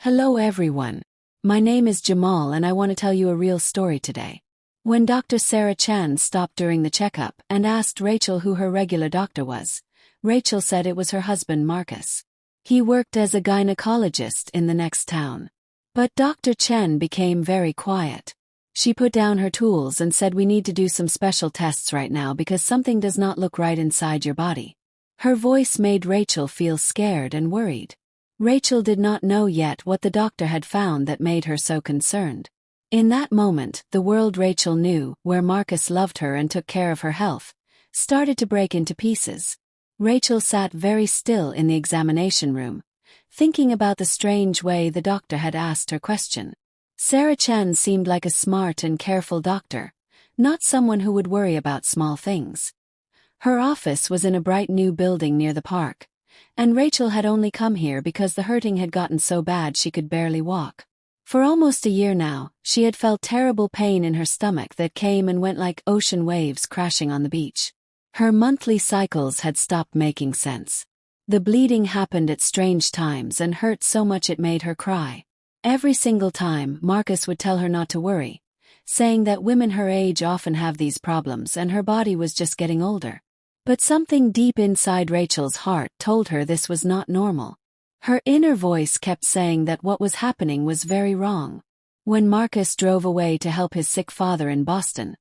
Hello everyone. My name is Jamal and I want to tell you a real story today. When Dr. Sarah Chan stopped during the checkup and asked Rachel who her regular doctor was, Rachel said it was her husband Marcus. He worked as a gynecologist in the next town. But Dr. Chen became very quiet. She put down her tools and said, "We need to do some special tests right now because something does not look right inside your body." Her voice made Rachel feel scared and worried. Rachel did not know yet what the doctor had found that made her so concerned. In that moment, the world Rachel knew, where Marcus loved her and took care of her health, started to break into pieces. Rachel sat very still in the examination room, thinking about the strange way the doctor had asked her question. Sarah Chen seemed like a smart and careful doctor, not someone who would worry about small things. Her office was in a bright new building near the park, and Rachel had only come here because the hurting had gotten so bad she could barely walk. For almost a year now, she had felt terrible pain in her stomach that came and went like ocean waves crashing on the beach. Her monthly cycles had stopped making sense. The bleeding happened at strange times and hurt so much it made her cry. Every single time, Marcus would tell her not to worry, saying that women her age often have these problems and her body was just getting older. But something deep inside Rachel's heart told her this was not normal. Her inner voice kept saying that what was happening was very wrong. When Marcus drove away to help his sick father in Boston,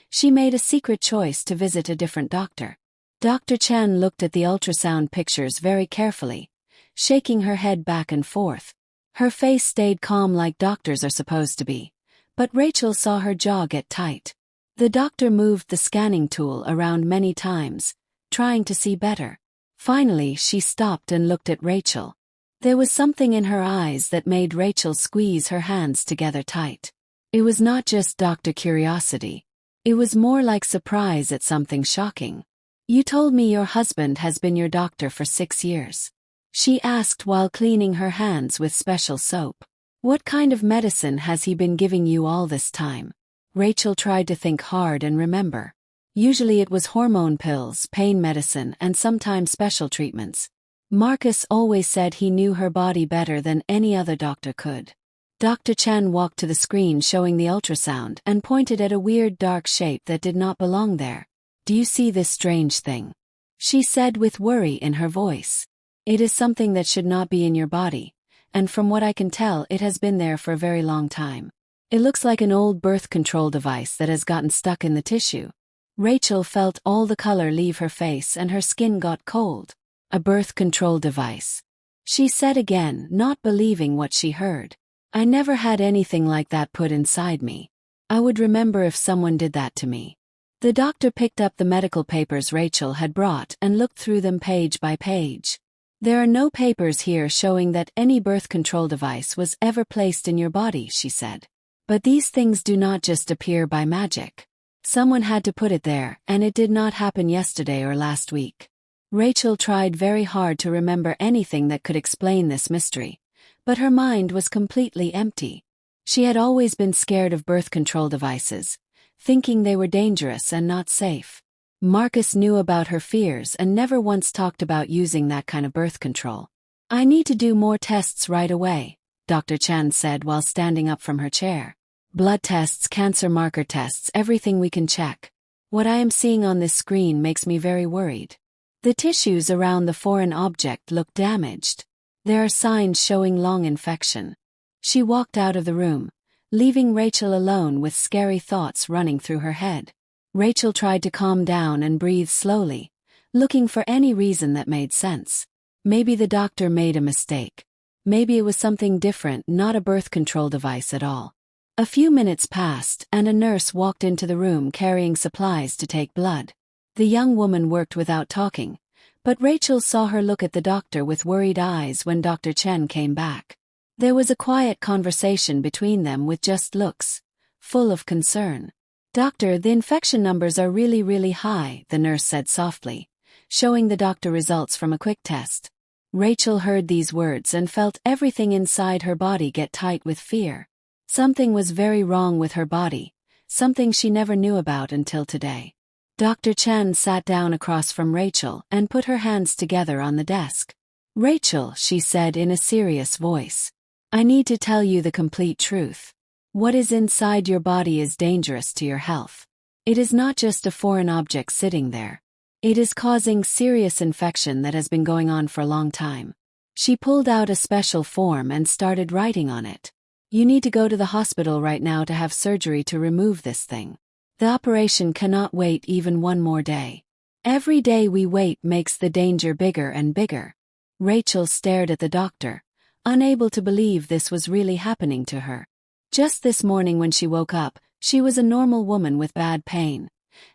she made a secret choice to visit a different doctor. Dr. Chen looked at the ultrasound pictures very carefully, shaking her head back and forth. Her face stayed calm like doctors are supposed to be, but Rachel saw her jaw get tight. The doctor moved the scanning tool around many times, trying to see better. Finally, she stopped and looked at Rachel. There was something in her eyes that made Rachel squeeze her hands together tight. It was not just Dr. Curiosity. It was more like surprise at something shocking. "You told me your husband has been your doctor for 6 years." She asked while cleaning her hands with special soap. "What kind of medicine has he been giving you all this time?" Rachel tried to think hard and remember. Usually it was hormone pills, pain medicine, and sometimes special treatments. Marcus always said he knew her body better than any other doctor could. Dr. Chen walked to the screen showing the ultrasound and pointed at a weird dark shape that did not belong there. "Do you see this strange thing?" she said with worry in her voice. "It is something that should not be in your body, and from what I can tell it has been there for a very long time. It looks like an old birth control device that has gotten stuck in the tissue." Rachel felt all the color leave her face and her skin got cold. "A birth control device," she said again, not believing what she heard. "I never had anything like that put inside me. I would remember if someone did that to me." The doctor picked up the medical papers Rachel had brought and looked through them page by page. "There are no papers here showing that any birth control device was ever placed in your body," she said. "But these things do not just appear by magic. Someone had to put it there, and it did not happen yesterday or last week." Rachel tried very hard to remember anything that could explain this mystery, but her mind was completely empty. She had always been scared of birth control devices, thinking they were dangerous and not safe. Marcus knew about her fears and never once talked about using that kind of birth control. "I need to do more tests right away," Dr. Chan said while standing up from her chair. "Blood tests, cancer marker tests, everything we can check. What I am seeing on this screen makes me very worried. The tissues around the foreign object look damaged. There are signs showing long infection." She walked out of the room, leaving Rachel alone with scary thoughts running through her head. Rachel tried to calm down and breathe slowly, looking for any reason that made sense. Maybe the doctor made a mistake. Maybe it was something different, not a birth control device at all. A few minutes passed, and a nurse walked into the room carrying supplies to take blood. The young woman worked without talking, but Rachel saw her look at the doctor with worried eyes when Dr. Chen came back. There was a quiet conversation between them with just looks, full of concern. "Doctor, the infection numbers are really high," the nurse said softly, showing the doctor results from a quick test. Rachel heard these words and felt everything inside her body get tight with fear. Something was very wrong with her body, something she never knew about until today. Dr. Chen sat down across from Rachel and put her hands together on the desk. "Rachel," she said in a serious voice, I need to tell you the complete truth. What is inside your body is dangerous to your health. It is not just a foreign object sitting there. It is causing serious infection that has been going on for a long time. She pulled out a special form and started writing on it. You need to go to the hospital right now to have surgery to remove this thing. The operation cannot wait even one more day. Every day we wait makes the danger bigger and bigger. Rachel stared at the doctor, unable to believe this was really happening to her. Just this morning when she woke up, she was a normal woman with bad pain.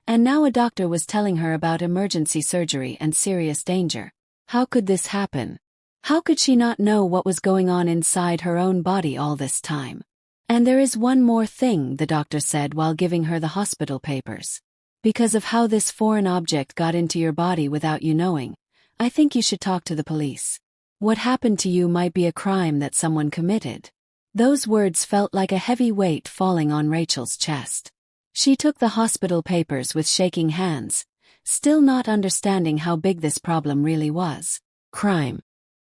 And now a doctor was telling her about emergency surgery and serious danger. How could this happen? How could she not know what was going on inside her own body all this time? And there is one more thing, the doctor said while giving her the hospital papers. Because of how this foreign object got into your body without you knowing, I think you should talk to the police. What happened to you might be a crime that someone committed. Those words felt like a heavy weight falling on Rachel's chest. She took the hospital papers with shaking hands, still not understanding how big this problem really was. Crime.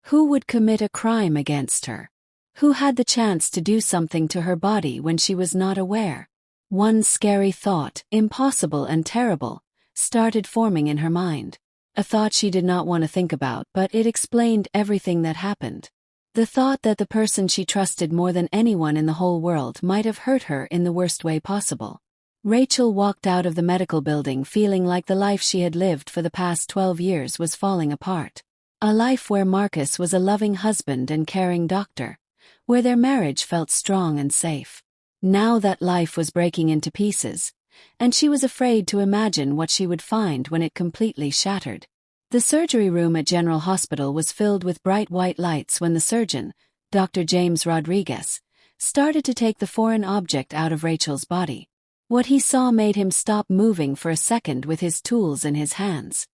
Who would commit a crime against her? Who had the chance to do something to her body when she was not aware? One scary thought, impossible and terrible, started forming in her mind. A thought she did not want to think about, but it explained everything that happened. The thought that the person she trusted more than anyone in the whole world might have hurt her in the worst way possible. Rachel walked out of the medical building feeling like the life she had lived for the past 12 years was falling apart. A life where Marcus was a loving husband and caring doctor, where their marriage felt strong and safe. Now that life was breaking into pieces, and she was afraid to imagine what she would find when it completely shattered. The surgery room at General Hospital was filled with bright white lights when the surgeon, Dr. James Rodriguez, started to take the foreign object out of Rachel's body. What he saw made him stop moving for a second with his tools in his hands.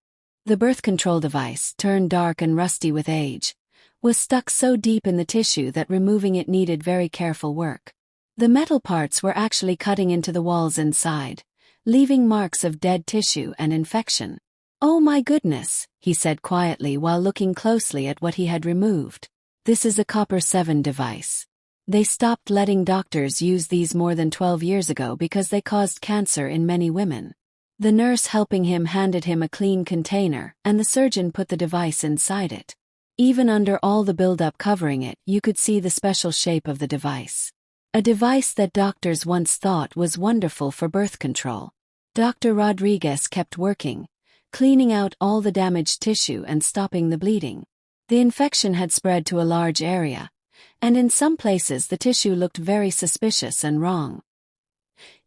The birth control device, turned dark and rusty with age, was stuck so deep in the tissue that removing it needed very careful work. The metal parts were actually cutting into the walls inside, leaving marks of dead tissue and infection. "Oh my goodness," he said quietly while looking closely at what he had removed. "This is a copper 7 device. They stopped letting doctors use these more than 12 years ago because they caused cancer in many women." The nurse helping him handed him a clean container, and the surgeon put the device inside it. Even under all the buildup covering it, you could see the special shape of the device. A device that doctors once thought was wonderful for birth control. Dr. Rodriguez kept working, cleaning out all the damaged tissue and stopping the bleeding. The infection had spread to a large area, and in some places the tissue looked very suspicious and wrong.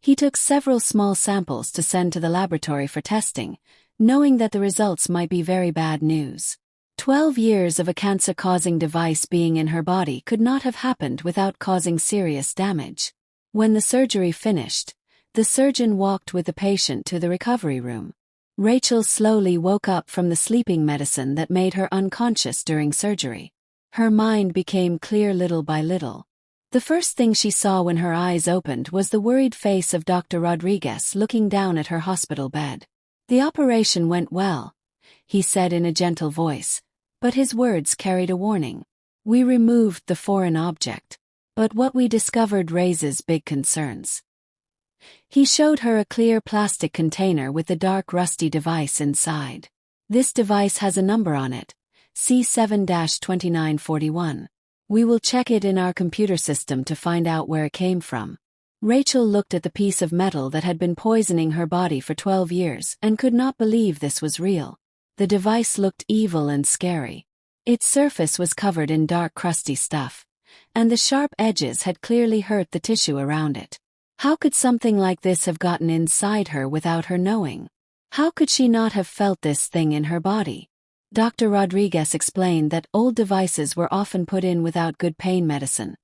He took several small samples to send to the laboratory for testing, knowing that the results might be very bad news. 12 years of a cancer-causing device being in her body could not have happened without causing serious damage. When the surgery finished, the surgeon walked with the patient to the recovery room. Rachel slowly woke up from the sleeping medicine that made her unconscious during surgery. Her mind became clear little by little. The first thing she saw when her eyes opened was the worried face of Dr. Rodriguez looking down at her hospital bed. "The operation went well," he said in a gentle voice, but his words carried a warning. "We removed the foreign object, but what we discovered raises big concerns." He showed her a clear plastic container with the dark rusty device inside. "This device has a number on it, C7-2941. We will check it in our computer system to find out where it came from." Rachel looked at the piece of metal that had been poisoning her body for 12 years and could not believe this was real. The device looked evil and scary. Its surface was covered in dark crusty stuff, and the sharp edges had clearly hurt the tissue around it. How could something like this have gotten inside her without her knowing? How could she not have felt this thing in her body? Dr. Rodriguez explained that old devices were often put in without good pain medicine,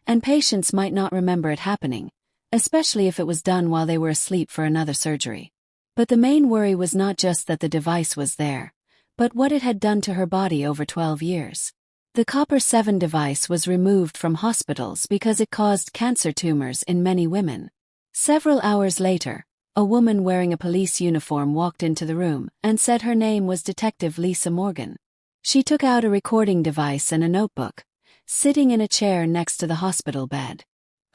and patients might not remember it happening, especially if it was done while they were asleep for another surgery. But the main worry was not just that the device was there, but what it had done to her body over 12 years. The copper 7 device was removed from hospitals because it caused cancer tumors in many women. Several hours later, a woman wearing a police uniform walked into the room and said her name was Detective Lisa Morgan. She took out a recording device and a notebook, sitting in a chair next to the hospital bed.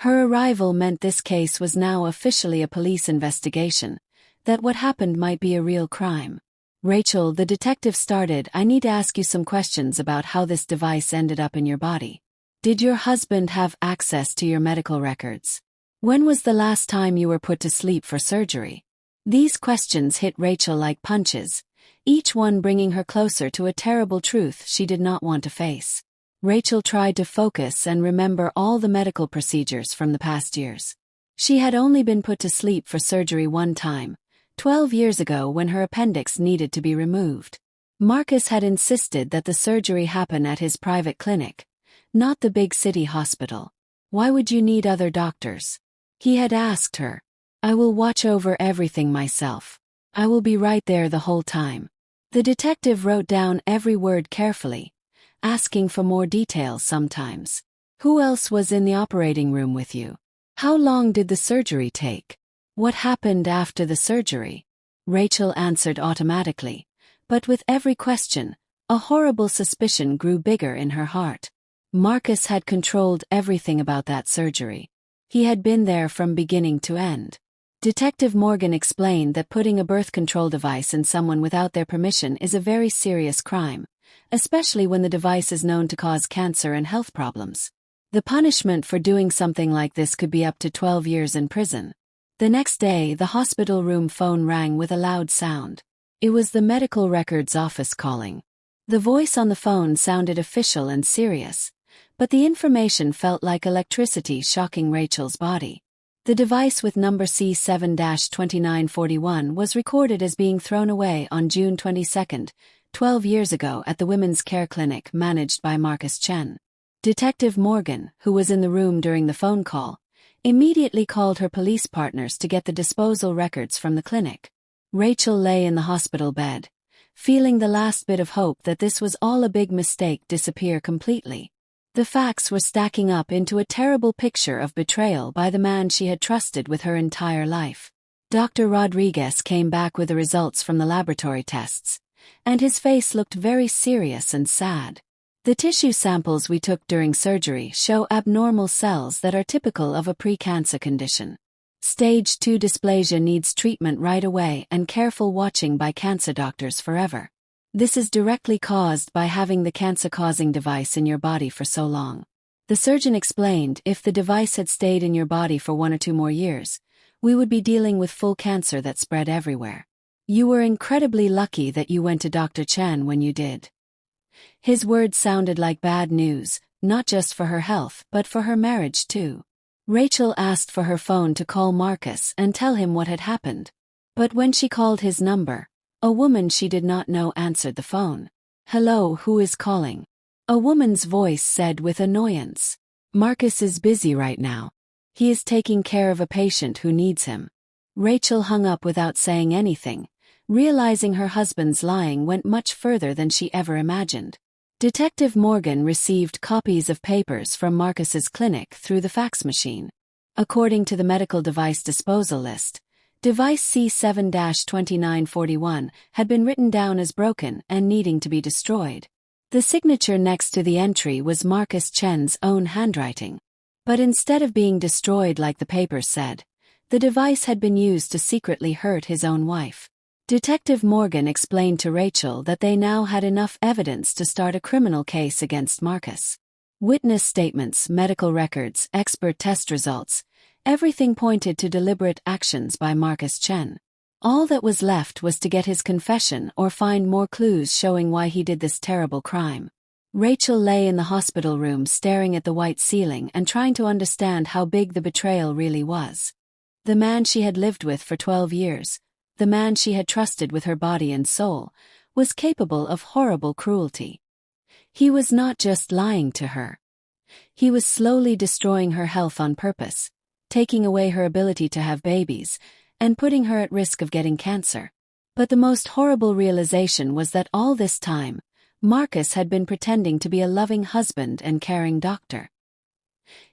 Her arrival meant this case was now officially a police investigation, that what happened might be a real crime. "Rachel," the detective started, "I need to ask you some questions about how this device ended up in your body. Did your husband have access to your medical records? When was the last time you were put to sleep for surgery?" These questions hit Rachel like punches, each one bringing her closer to a terrible truth she did not want to face. Rachel tried to focus and remember all the medical procedures from the past years. She had only been put to sleep for surgery one time, 12 years ago when her appendix needed to be removed. Marcus had insisted that the surgery happen at his private clinic, not the big city hospital. "Why would you need other doctors?" he had asked her. "I will watch over everything myself. I will be right there the whole time." The detective wrote down every word carefully, asking for more details sometimes. "Who else was in the operating room with you? How long did the surgery take? What happened after the surgery?" Rachel answered automatically, but with every question, a horrible suspicion grew bigger in her heart. Marcus had controlled everything about that surgery. He had been there from beginning to end. Detective Morgan explained that putting a birth control device in someone without their permission is a very serious crime, especially when the device is known to cause cancer and health problems. The punishment for doing something like this could be up to 12 years in prison. The next day, the hospital room phone rang with a loud sound. It was the medical records office calling. The voice on the phone sounded official and serious, but the information felt like electricity shocking Rachel's body. The device with number C7-2941 was recorded as being thrown away on June 22, 12 years ago at the women's care clinic managed by Marcus Chen. Detective Morgan, who was in the room during the phone call, immediately called her police partners to get the disposal records from the clinic. Rachel lay in the hospital bed, feeling the last bit of hope that this was all a big mistake disappear completely. The facts were stacking up into a terrible picture of betrayal by the man she had trusted with her entire life. Dr. Rodriguez came back with the results from the laboratory tests, and his face looked very serious and sad. "The tissue samples we took during surgery show abnormal cells that are typical of a pre-cancer condition. Stage 2 dysplasia needs treatment right away and careful watching by cancer doctors forever. This is directly caused by having the cancer-causing device in your body for so long." The surgeon explained, "If the device had stayed in your body for 1 or 2 more years, we would be dealing with full cancer that spread everywhere. You were incredibly lucky that you went to Dr. Chen when you did." His words sounded like bad news, not just for her health but for her marriage too. Rachel asked for her phone to call Marcus and tell him what had happened. But when she called his number, a woman she did not know answered the phone. "Hello, who is calling?" a woman's voice said with annoyance. "Marcus is busy right now. He is taking care of a patient who needs him." Rachel hung up without saying anything, realizing her husband's lying went much further than she ever imagined. Detective Morgan received copies of papers from Marcus's clinic through the fax machine. According to the medical device disposal list, device C7-2941 had been written down as broken and needing to be destroyed. The signature next to the entry was Marcus Chen's own handwriting. But instead of being destroyed like the papers said, the device had been used to secretly hurt his own wife. Detective Morgan explained to Rachel that they now had enough evidence to start a criminal case against Marcus. Witness statements, medical records, expert test results, everything pointed to deliberate actions by Marcus Chen. All that was left was to get his confession or find more clues showing why he did this terrible crime. Rachel lay in the hospital room staring at the white ceiling and trying to understand how big the betrayal really was. The man she had lived with for 12 years, the man she had trusted with her body and soul, was capable of horrible cruelty. He was not just lying to her. He was slowly destroying her health on purpose, taking away her ability to have babies, and putting her at risk of getting cancer. But the most horrible realization was that all this time, Marcus had been pretending to be a loving husband and caring doctor.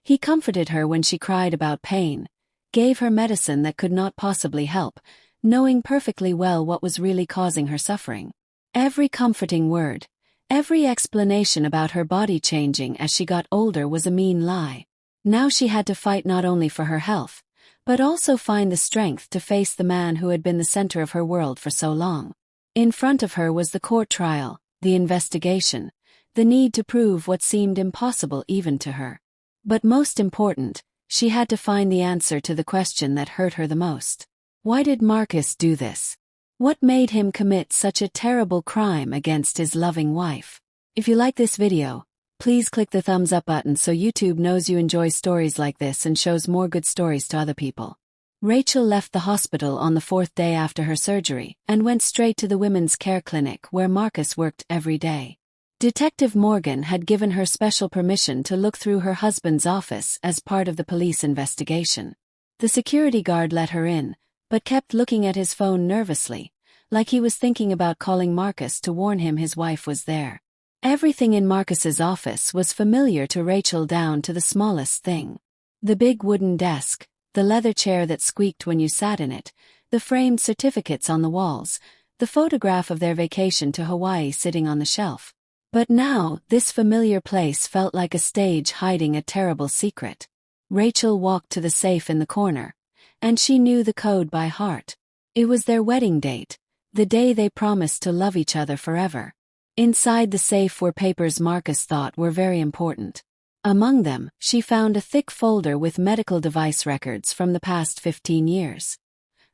He comforted her when she cried about pain, gave her medicine that could not possibly help, knowing perfectly well what was really causing her suffering. Every comforting word, Every explanation about her body changing as she got older was a mean lie. Now she had to fight not only for her health, but also find the strength to face the man who had been the center of her world for so long. In front of her was the court trial, the investigation, the need to prove what seemed impossible even to her. But most important, she had to find the answer to the question that hurt her the most. Why did Marcus do this? What made him commit such a terrible crime against his loving wife? If you like this video, please click the thumbs up button so YouTube knows you enjoy stories like this and shows more good stories to other people. Rachel left the hospital on the 4th day after her surgery and went straight to the women's care clinic where Marcus worked every day. Detective Morgan had given her special permission to look through her husband's office as part of the police investigation. The security guard let her in, but kept looking at his phone nervously, like he was thinking about calling Marcus to warn him his wife was there. Everything in Marcus's office was familiar to Rachel down to the smallest thing. The big wooden desk, the leather chair that squeaked when you sat in it, the framed certificates on the walls, the photograph of their vacation to Hawaii sitting on the shelf. But now, this familiar place felt like a stage hiding a terrible secret. Rachel walked to the safe in the corner, and she knew the code by heart. It was their wedding date, the day they promised to love each other forever. Inside the safe were papers Marcus thought were very important. Among them, she found a thick folder with medical device records from the past 15 years.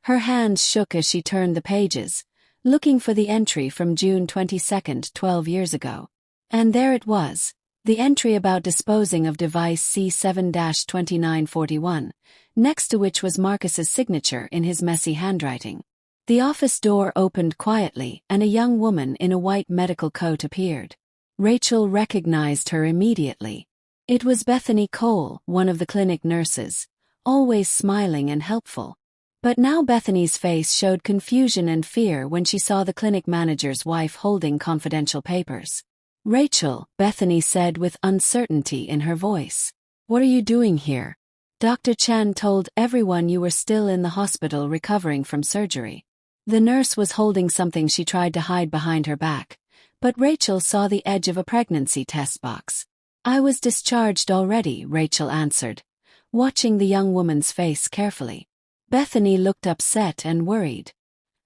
Her hands shook as she turned the pages, looking for the entry from June 22, 12 years ago. And there it was, the entry about disposing of device C7-2941, next to which was Marcus's signature in his messy handwriting. The office door opened quietly and a young woman in a white medical coat appeared. Rachel recognized her immediately. It was Bethany Cole, one of the clinic nurses, always smiling and helpful. But now Bethany's face showed confusion and fear when she saw the clinic manager's wife holding confidential papers. "Rachel," Bethany said with uncertainty in her voice. "What are you doing here? Dr. Chan told everyone you were still in the hospital recovering from surgery." The nurse was holding something she tried to hide behind her back, but Rachel saw the edge of a pregnancy test box. "I was discharged already," Rachel answered, watching the young woman's face carefully. Bethany looked upset and worried.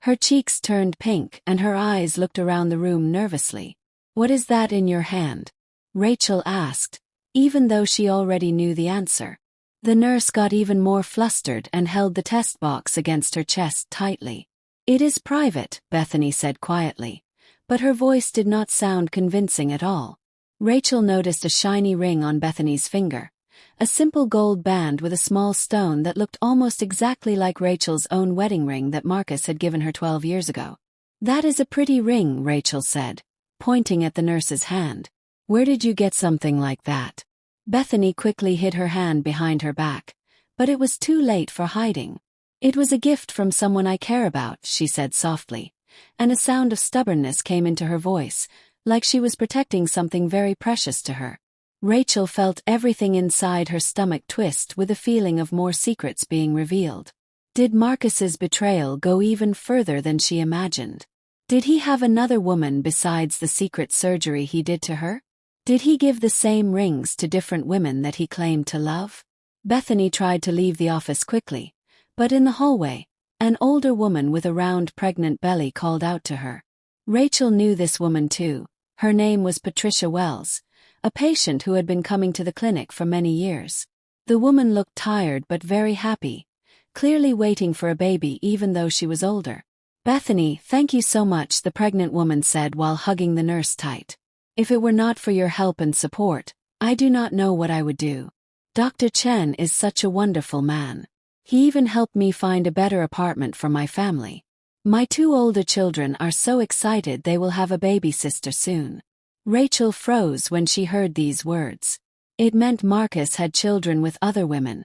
Her cheeks turned pink and her eyes looked around the room nervously. "What is that in your hand?" Rachel asked, even though she already knew the answer. The nurse got even more flustered and held the test box against her chest tightly. "It is private," Bethany said quietly, but her voice did not sound convincing at all. Rachel noticed a shiny ring on Bethany's finger, a simple gold band with a small stone that looked almost exactly like Rachel's own wedding ring that Marcus had given her 12 years ago. "That is a pretty ring," Rachel said, pointing at the nurse's hand. "Where did you get something like that?" Bethany quickly hid her hand behind her back, but it was too late for hiding. "It was a gift from someone I care about," she said softly, and a sound of stubbornness came into her voice, like she was protecting something very precious to her. Rachel felt everything inside her stomach twist with a feeling of more secrets being revealed. Did Marcus's betrayal go even further than she imagined? Did he have another woman besides the secret surgery he did to her? Did he give the same rings to different women that he claimed to love? Bethany tried to leave the office quickly, but in the hallway, an older woman with a round pregnant belly called out to her. Rachel knew this woman too. Her name was Patricia Wells, a patient who had been coming to the clinic for many years. The woman looked tired but very happy, clearly waiting for a baby even though she was older. "Bethany, thank you so much," the pregnant woman said while hugging the nurse tight. "If it were not for your help and support, I do not know what I would do. Dr. Chen is such a wonderful man. He even helped me find a better apartment for my family. My 2 older children are so excited they will have a baby sister soon." Rachel froze when she heard these words. It meant Marcus had children with other women,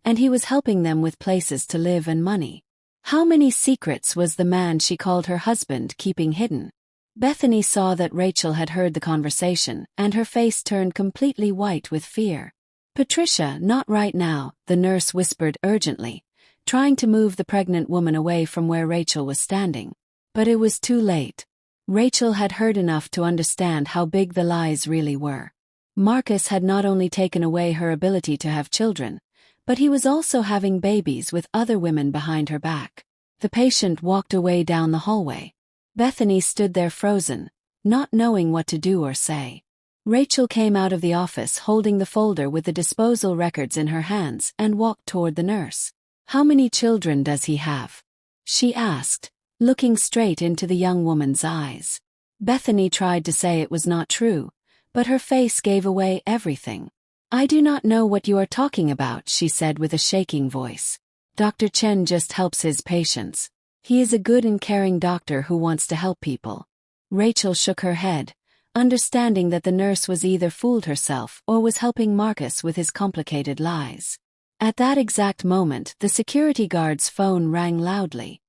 and he was helping them with places to live and money. How many secrets was the man she called her husband keeping hidden? Bethany saw that Rachel had heard the conversation, and her face turned completely white with fear. "Patricia, not right now," the nurse whispered urgently, trying to move the pregnant woman away from where Rachel was standing. But it was too late. Rachel had heard enough to understand how big the lies really were. Marcus had not only taken away her ability to have children, but he was also having babies with other women behind her back. The patient walked away down the hallway. Bethany stood there frozen, not knowing what to do or say. Rachel came out of the office holding the folder with the disposal records in her hands and walked toward the nurse. "How many children does he have?" she asked, looking straight into the young woman's eyes. Bethany tried to say it was not true, but her face gave away everything. "I do not know what you are talking about," she said with a shaking voice. "Dr. Chen just helps his patients. He is a good and caring doctor who wants to help people." Rachel shook her head, understanding that the nurse was either fooled herself or was helping Marcus with his complicated lies. At that exact moment, the security guard's phone rang loudly.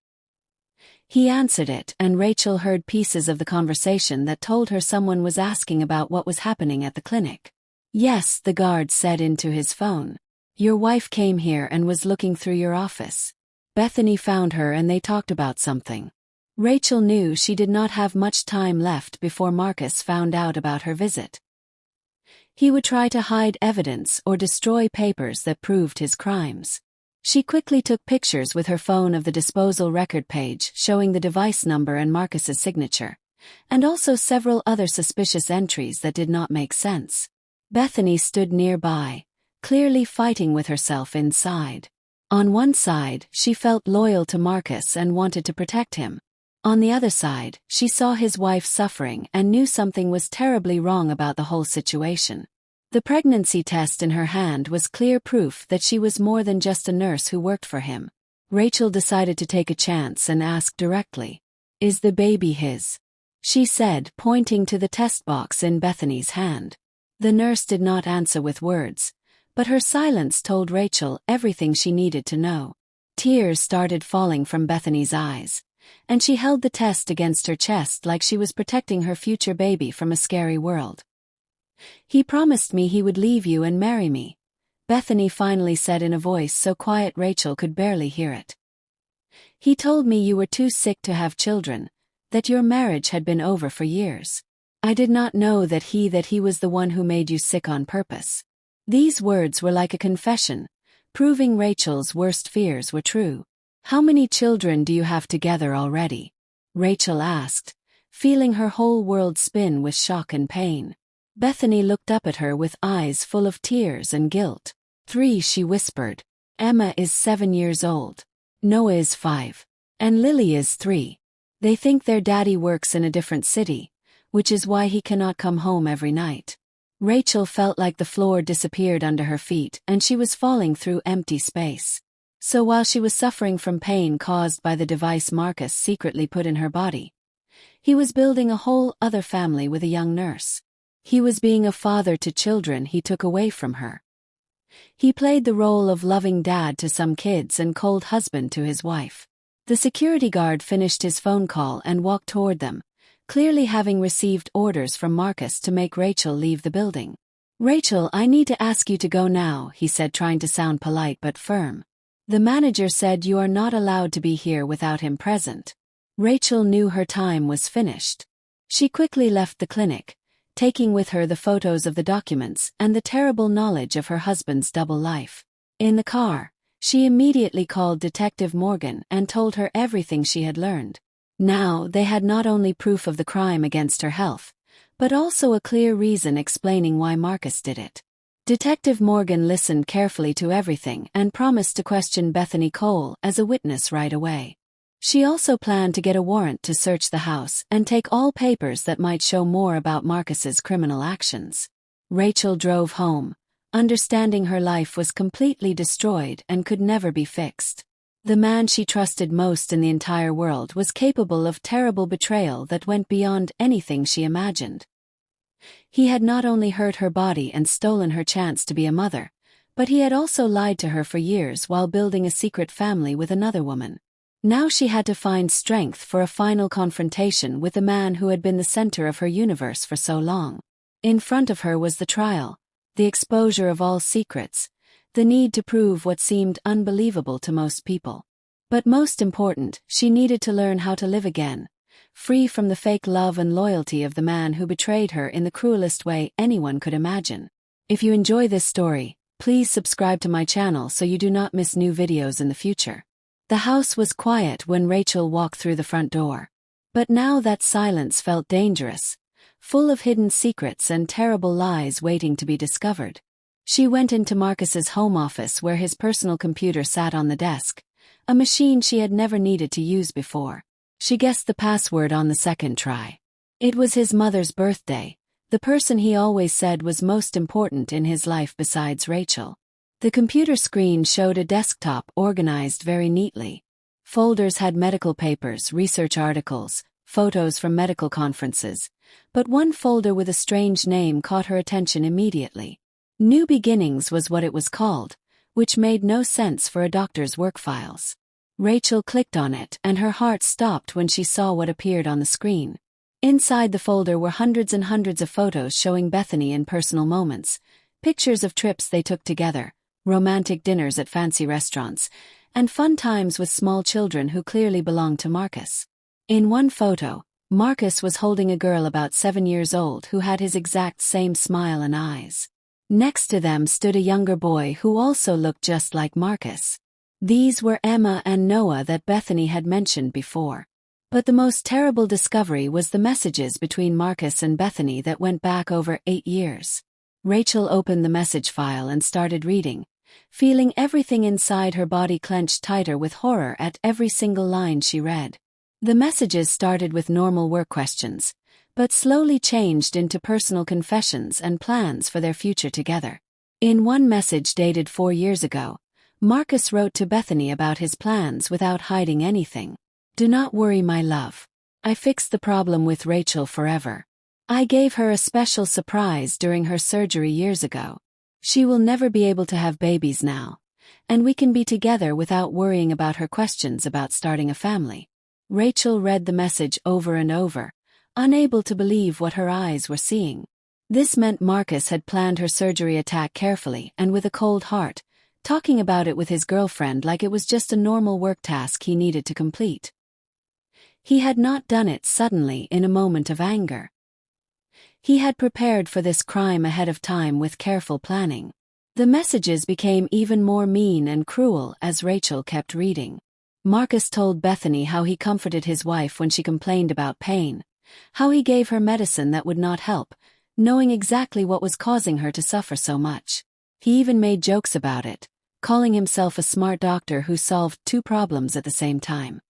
He answered it, and Rachel heard pieces of the conversation that told her someone was asking about what was happening at the clinic. "Yes," the guard said into his phone. "Your wife came here and was looking through your office. Bethany found her and they talked about something." Rachel knew she did not have much time left before Marcus found out about her visit. He would try to hide evidence or destroy papers that proved his crimes. She quickly took pictures with her phone of the disposal record page showing the device number and Marcus's signature, and also several other suspicious entries that did not make sense. Bethany stood nearby, clearly fighting with herself inside. On one side, she felt loyal to Marcus and wanted to protect him. On the other side, she saw his wife suffering and knew something was terribly wrong about the whole situation. The pregnancy test in her hand was clear proof that she was more than just a nurse who worked for him. Rachel decided to take a chance and ask directly, "Is the baby his?" she said, pointing to the test box in Bethany's hand. The nurse did not answer with words, but her silence told Rachel everything she needed to know. Tears started falling from Bethany's eyes, and she held the test against her chest like she was protecting her future baby from a scary world. "He promised me he would leave you and marry me," Bethany finally said in a voice so quiet Rachel could barely hear it. "He told me you were too sick to have children, that your marriage had been over for years. I did not know that he was the one who made you sick on purpose." These words were like a confession, proving Rachel's worst fears were true. "How many children do you have together already?" Rachel asked, feeling her whole world spin with shock and pain. Bethany looked up at her with eyes full of tears and guilt. "3," she whispered. "Emma is 7 years old. Noah is 5. And Lily is 3. They think their daddy works in a different city, which is why he cannot come home every night." Rachel felt like the floor disappeared under her feet and she was falling through empty space. So while she was suffering from pain caused by the device Marcus secretly put in her body, he was building a whole other family with a young nurse. He was being a father to children he took away from her. He played the role of loving dad to some kids and cold husband to his wife. The security guard finished his phone call and walked toward them, clearly having received orders from Marcus to make Rachel leave the building. "Rachel, I need to ask you to go now," he said, trying to sound polite but firm. "The manager said you are not allowed to be here without him present." Rachel knew her time was finished. She quickly left the clinic, taking with her the photos of the documents and the terrible knowledge of her husband's double life. In the car, she immediately called Detective Morgan and told her everything she had learned. Now they had not only proof of the crime against her health, but also a clear reason explaining why Marcus did it. Detective Morgan listened carefully to everything and promised to question Bethany Cole as a witness right away. She also planned to get a warrant to search the house and take all papers that might show more about Marcus's criminal actions. Rachel drove home, understanding her life was completely destroyed and could never be fixed. The man she trusted most in the entire world was capable of terrible betrayal that went beyond anything she imagined. He had not only hurt her body and stolen her chance to be a mother, but he had also lied to her for years while building a secret family with another woman. Now she had to find strength for a final confrontation with the man who had been the center of her universe for so long. In front of her was the trial, the exposure of all secrets, the need to prove what seemed unbelievable to most people. But most important, she needed to learn how to live again, free from the fake love and loyalty of the man who betrayed her in the cruelest way anyone could imagine. If you enjoy this story, please subscribe to my channel so you do not miss new videos in the future. The house was quiet when Rachel walked through the front door. But now that silence felt dangerous, full of hidden secrets and terrible lies waiting to be discovered. She went into Marcus's home office where his personal computer sat on the desk, a machine she had never needed to use before. She guessed the password on the second try. It was his mother's birthday, the person he always said was most important in his life besides Rachel. The computer screen showed a desktop organized very neatly. Folders had medical papers, research articles, photos from medical conferences, but one folder with a strange name caught her attention immediately. New Beginnings was what it was called, which made no sense for a doctor's work files. Rachel clicked on it and her heart stopped when she saw what appeared on the screen. Inside the folder were hundreds and hundreds of photos showing Bethany in personal moments, pictures of trips they took together, romantic dinners at fancy restaurants, and fun times with small children who clearly belonged to Marcus. In one photo, Marcus was holding a girl about 7 years old who had his exact same smile and eyes. Next to them stood a younger boy who also looked just like Marcus. These were Emma and Noah that Bethany had mentioned before. But the most terrible discovery was the messages between Marcus and Bethany that went back over 8 years. Rachel opened the message file and started reading, feeling everything inside her body clenched tighter with horror at every single line she read. The messages started with normal work questions, but slowly changed into personal confessions and plans for their future together. In one message dated 4 years ago, Marcus wrote to Bethany about his plans without hiding anything. "Do not worry, my love. I fixed the problem with Rachel forever. I gave her a special surprise during her surgery years ago. She will never be able to have babies now, and we can be together without worrying about her questions about starting a family." Rachel read the message over and over, unable to believe what her eyes were seeing. This meant Marcus had planned her surgery attack carefully and with a cold heart, talking about it with his girlfriend like it was just a normal work task he needed to complete. He had not done it suddenly in a moment of anger. He had prepared for this crime ahead of time with careful planning. The messages became even more mean and cruel as Rachel kept reading. Marcus told Bethany how he comforted his wife when she complained about pain, how he gave her medicine that would not help, knowing exactly what was causing her to suffer so much. He even made jokes about it, calling himself a smart doctor who solved 2 problems at the same time: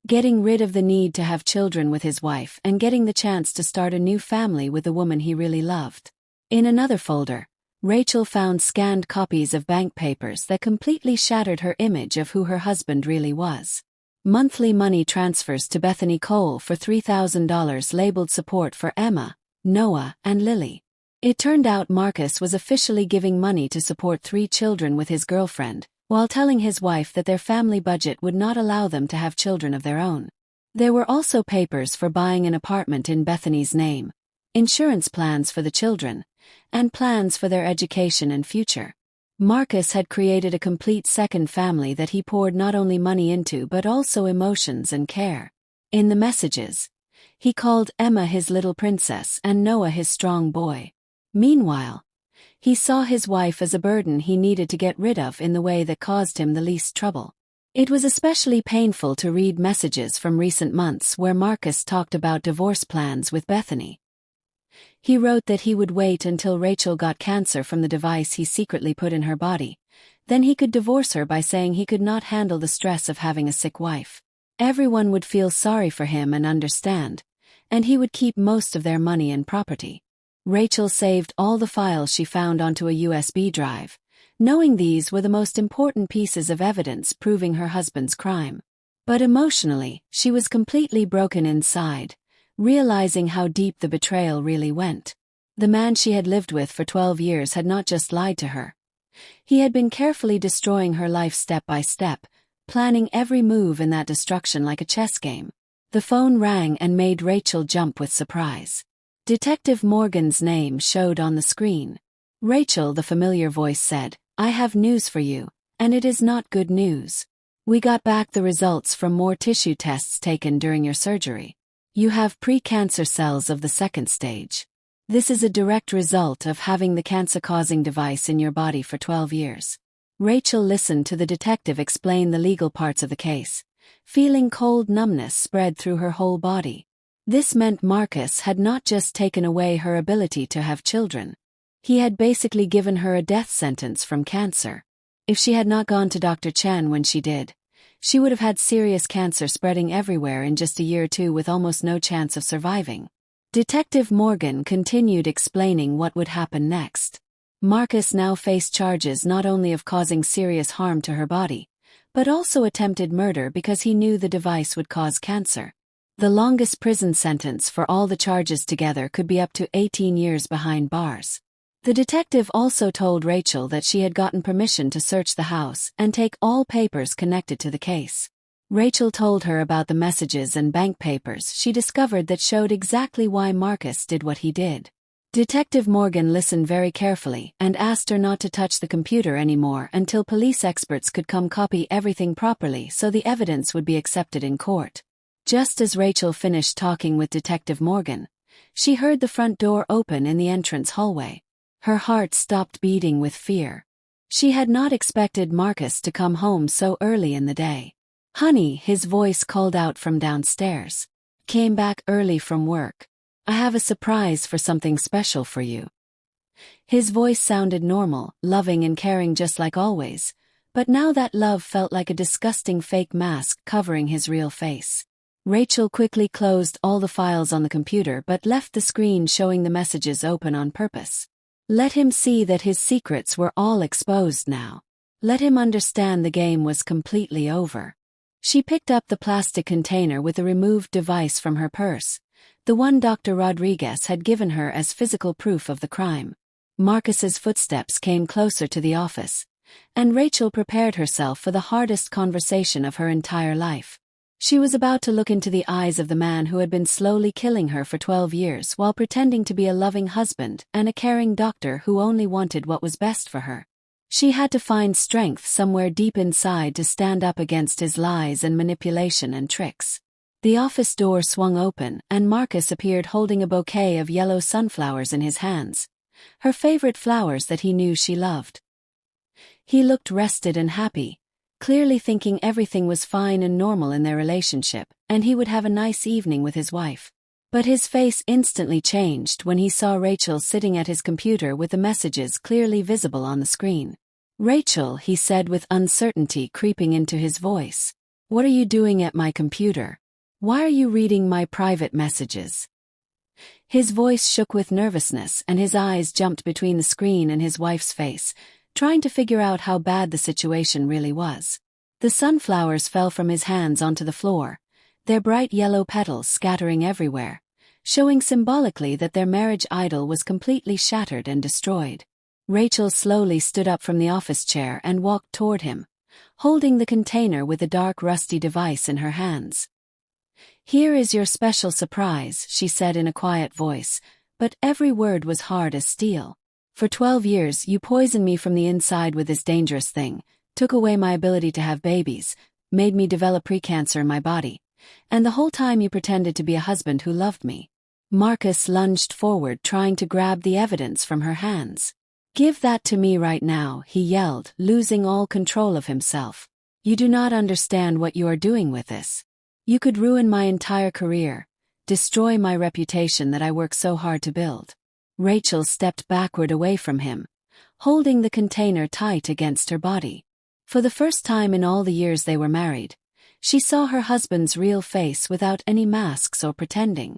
getting rid of the need to have children with his wife and getting the chance to start a new family with the woman he really loved. In another folder, Rachel found scanned copies of bank papers that completely shattered her image of who her husband really was. Monthly money transfers to Bethany Cole for $3,000 labeled support for Emma, Noah, and Lily. It turned out Marcus was officially giving money to support 3 children with his girlfriend, while telling his wife that their family budget would not allow them to have children of their own. There were also papers for buying an apartment in Bethany's name, insurance plans for the children, and plans for their education and future. Marcus had created a complete second family that he poured not only money into but also emotions and care. In the messages, he called Emma his little princess and Noah his strong boy. Meanwhile, he saw his wife as a burden he needed to get rid of in the way that caused him the least trouble. It was especially painful to read messages from recent months where Marcus talked about divorce plans with Bethany. He wrote that he would wait until Rachel got cancer from the device he secretly put in her body. Then he could divorce her by saying he could not handle the stress of having a sick wife. Everyone would feel sorry for him and understand, and he would keep most of their money and property. Rachel saved all the files she found onto a USB drive, knowing these were the most important pieces of evidence proving her husband's crime. But emotionally, she was completely broken inside, realizing how deep the betrayal really went. The man she had lived with for 12 years had not just lied to her. He had been carefully destroying her life step by step, planning every move in that destruction like a chess game. The phone rang and made Rachel jump with surprise. Detective Morgan's name showed on the screen. "Rachel," the familiar voice said, "I have news for you, and it is not good news. We got back the results from more tissue tests taken during your surgery. You have pre-cancer cells of the second stage. This is a direct result of having the cancer-causing device in your body for 12 years. Rachel listened to the detective explain the legal parts of the case, feeling cold numbness spread through her whole body. This meant Marcus had not just taken away her ability to have children. He had basically given her a death sentence from cancer. If she had not gone to Dr. Chan when she did, she would have had serious cancer spreading everywhere in just a year or two with almost no chance of surviving. Detective Morgan continued explaining what would happen next. Marcus now faced charges not only of causing serious harm to her body, but also attempted murder because he knew the device would cause cancer. The longest prison sentence for all the charges together could be up to 18 years behind bars. The detective also told Rachel that she had gotten permission to search the house and take all papers connected to the case. Rachel told her about the messages and bank papers she discovered that showed exactly why Marcus did what he did. Detective Morgan listened very carefully and asked her not to touch the computer anymore until police experts could come copy everything properly so the evidence would be accepted in court. Just as Rachel finished talking with Detective Morgan, she heard the front door open in the entrance hallway. Her heart stopped beating with fear. She had not expected Marcus to come home so early in the day. "Honey," his voice called out from downstairs. "Came back early from work. I have a surprise for something special for you." His voice sounded normal, loving and caring just like always, but now that love felt like a disgusting fake mask covering his real face. Rachel quickly closed all the files on the computer but left the screen showing the messages open on purpose. Let him see that his secrets were all exposed now. Let him understand the game was completely over. She picked up the plastic container with the removed device from her purse, the one Dr. Rodriguez had given her as physical proof of the crime. Marcus's footsteps came closer to the office, and Rachel prepared herself for the hardest conversation of her entire life. She was about to look into the eyes of the man who had been slowly killing her for 12 years while pretending to be a loving husband and a caring doctor who only wanted what was best for her. She had to find strength somewhere deep inside to stand up against his lies and manipulation and tricks. The office door swung open and Marcus appeared holding a bouquet of yellow sunflowers in his hands, her favorite flowers that he knew she loved. He looked rested and happy, clearly thinking everything was fine and normal in their relationship, and he would have a nice evening with his wife. But his face instantly changed when he saw Rachel sitting at his computer with the messages clearly visible on the screen. "Rachel," he said with uncertainty creeping into his voice, "what are you doing at my computer? Why are you reading my private messages?" His voice shook with nervousness and his eyes jumped between the screen and his wife's face, trying to figure out how bad the situation really was. The sunflowers fell from his hands onto the floor, their bright yellow petals scattering everywhere, showing symbolically that their marriage idol was completely shattered and destroyed. Rachel slowly stood up from the office chair and walked toward him, holding the container with the dark rusty device in her hands. "Here is your special surprise," she said in a quiet voice, but every word was hard as steel. "For 12 years you poisoned me from the inside with this dangerous thing, took away my ability to have babies, made me develop precancer in my body, and the whole time you pretended to be a husband who loved me." Marcus lunged forward trying to grab the evidence from her hands. "Give that to me right now," he yelled, losing all control of himself. "You do not understand what you are doing with this. You could ruin my entire career, destroy my reputation that I worked so hard to build." Rachel stepped backward away from him, holding the container tight against her body. For the first time in all the years they were married, she saw her husband's real face without any masks or pretending.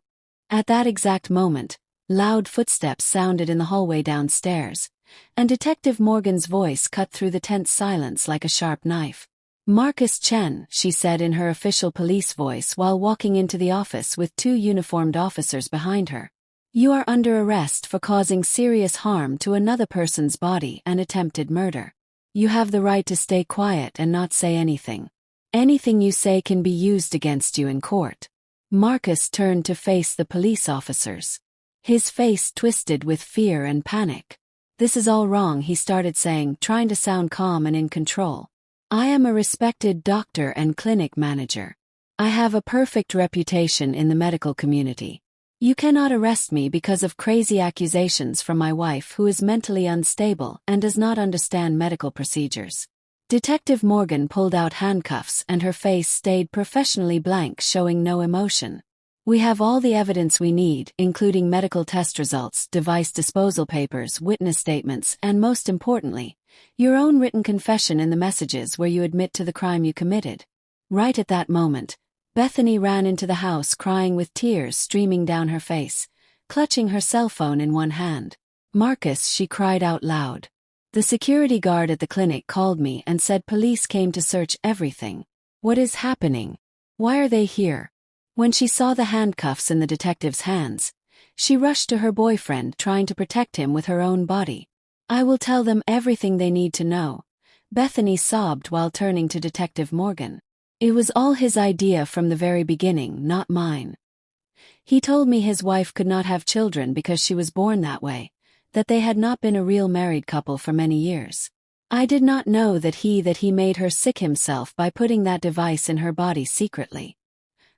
At that exact moment, loud footsteps sounded in the hallway downstairs, and Detective Morgan's voice cut through the tense silence like a sharp knife. "Marcus Chen," she said in her official police voice while walking into the office with 2 uniformed officers behind her. "You are under arrest for causing serious harm to another person's body and attempted murder. You have the right to stay quiet and not say anything. Anything you say can be used against you in court." Marcus turned to face the police officers. His face twisted with fear and panic. "This is all wrong," he started saying, trying to sound calm and in control. "I am a respected doctor and clinic manager. I have a perfect reputation in the medical community. You cannot arrest me because of crazy accusations from my wife who is mentally unstable and does not understand medical procedures. Detective Morgan pulled out handcuffs and her face stayed professionally blank, showing no emotion. We have all the evidence we need, including medical test results, device disposal papers, witness statements, and most importantly, your own written confession in the messages where you admit to the crime you committed. Right at that moment, Bethany ran into the house crying with tears streaming down her face, clutching her cell phone in one hand. "Marcus," she cried out loud. "The security guard at the clinic called me and said police came to search everything. What is happening? Why are they here?" When she saw the handcuffs in the detective's hands, she rushed to her boyfriend, trying to protect him with her own body. "I will tell them everything they need to know," Bethany sobbed while turning to Detective Morgan. "It was all his idea from the very beginning, not mine. He told me his wife could not have children because she was born that way, that they had not been a real married couple for many years. I did not know that he made her sick himself by putting that device in her body secretly."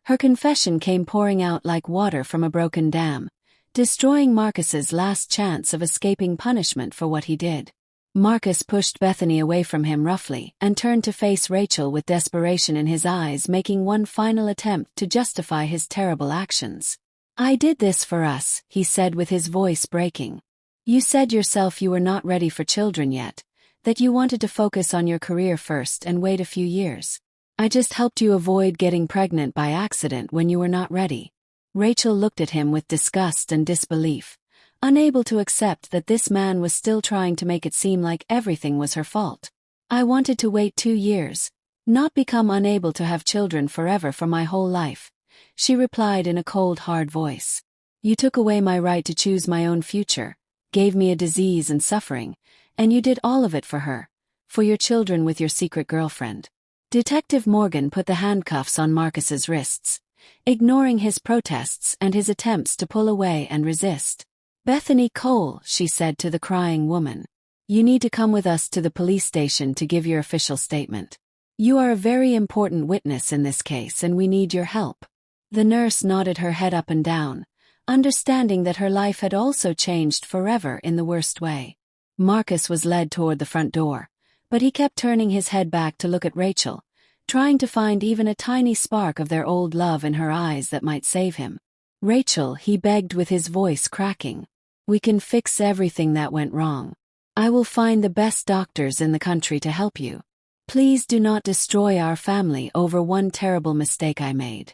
Her confession came pouring out like water from a broken dam, destroying Marcus's last chance of escaping punishment for what he did. Marcus pushed Bethany away from him roughly and turned to face Rachel with desperation in his eyes, making one final attempt to justify his terrible actions. "I did this for us," he said with his voice breaking. "You said yourself you were not ready for children yet, that you wanted to focus on your career first and wait a few years. I just helped you avoid getting pregnant by accident when you were not ready." Rachel looked at him with disgust and disbelief, unable to accept that this man was still trying to make it seem like everything was her fault. "I wanted to wait 2 years, not become unable to have children forever for my whole life," she replied in a cold, hard voice. "You took away my right to choose my own future, gave me a disease and suffering, and you did all of it for her, for your children with your secret girlfriend." Detective Morgan put the handcuffs on Marcus's wrists, ignoring his protests and his attempts to pull away and resist. "Bethany Cole," she said to the crying woman, "you need to come with us to the police station to give your official statement. You are a very important witness in this case and we need your help." The nurse nodded her head up and down, understanding that her life had also changed forever in the worst way. Marcus was led toward the front door, but he kept turning his head back to look at Rachel, trying to find even a tiny spark of their old love in her eyes that might save him. "Rachel," he begged with his voice cracking, "we can fix everything that went wrong. I will find the best doctors in the country to help you. Please do not destroy our family over one terrible mistake I made."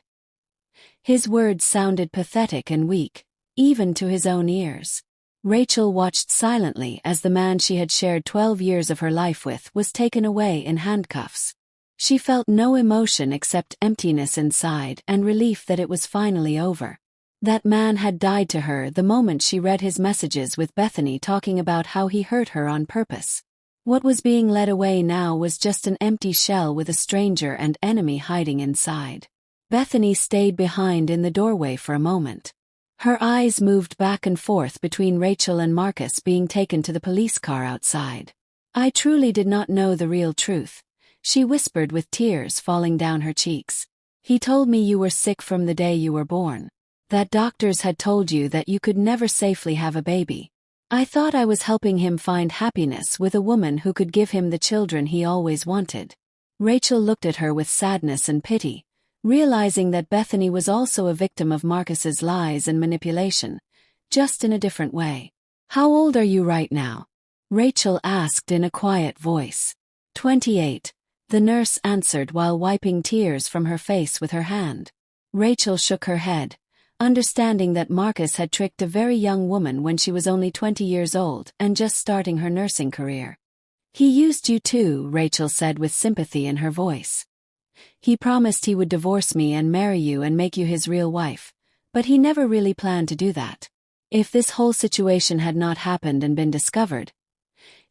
His words sounded pathetic and weak, even to his own ears. Rachel watched silently as the man she had shared 12 years of her life with was taken away in handcuffs. She felt no emotion except emptiness inside and relief that it was finally over. That man had died to her the moment she read his messages with Bethany talking about how he hurt her on purpose. What was being led away now was just an empty shell with a stranger and enemy hiding inside. Bethany stayed behind in the doorway for a moment. Her eyes moved back and forth between Rachel and Marcus being taken to the police car outside. "I truly did not know the real truth," she whispered with tears falling down her cheeks. "He told me you were sick from the day you were born. That doctors had told you that you could never safely have a baby. I thought I was helping him find happiness with a woman who could give him the children he always wanted." Rachel looked at her with sadness and pity, realizing that Bethany was also a victim of Marcus's lies and manipulation, just in a different way. "How old are you right now?" Rachel asked in a quiet voice. 28, the nurse answered while wiping tears from her face with her hand. Rachel shook her head, understanding that Marcus had tricked a very young woman when she was only 20 years old and just starting her nursing career. "He used you too," Rachel said with sympathy in her voice. "He promised he would divorce me and marry you and make you his real wife, but he never really planned to do that. If this whole situation had not happened and been discovered,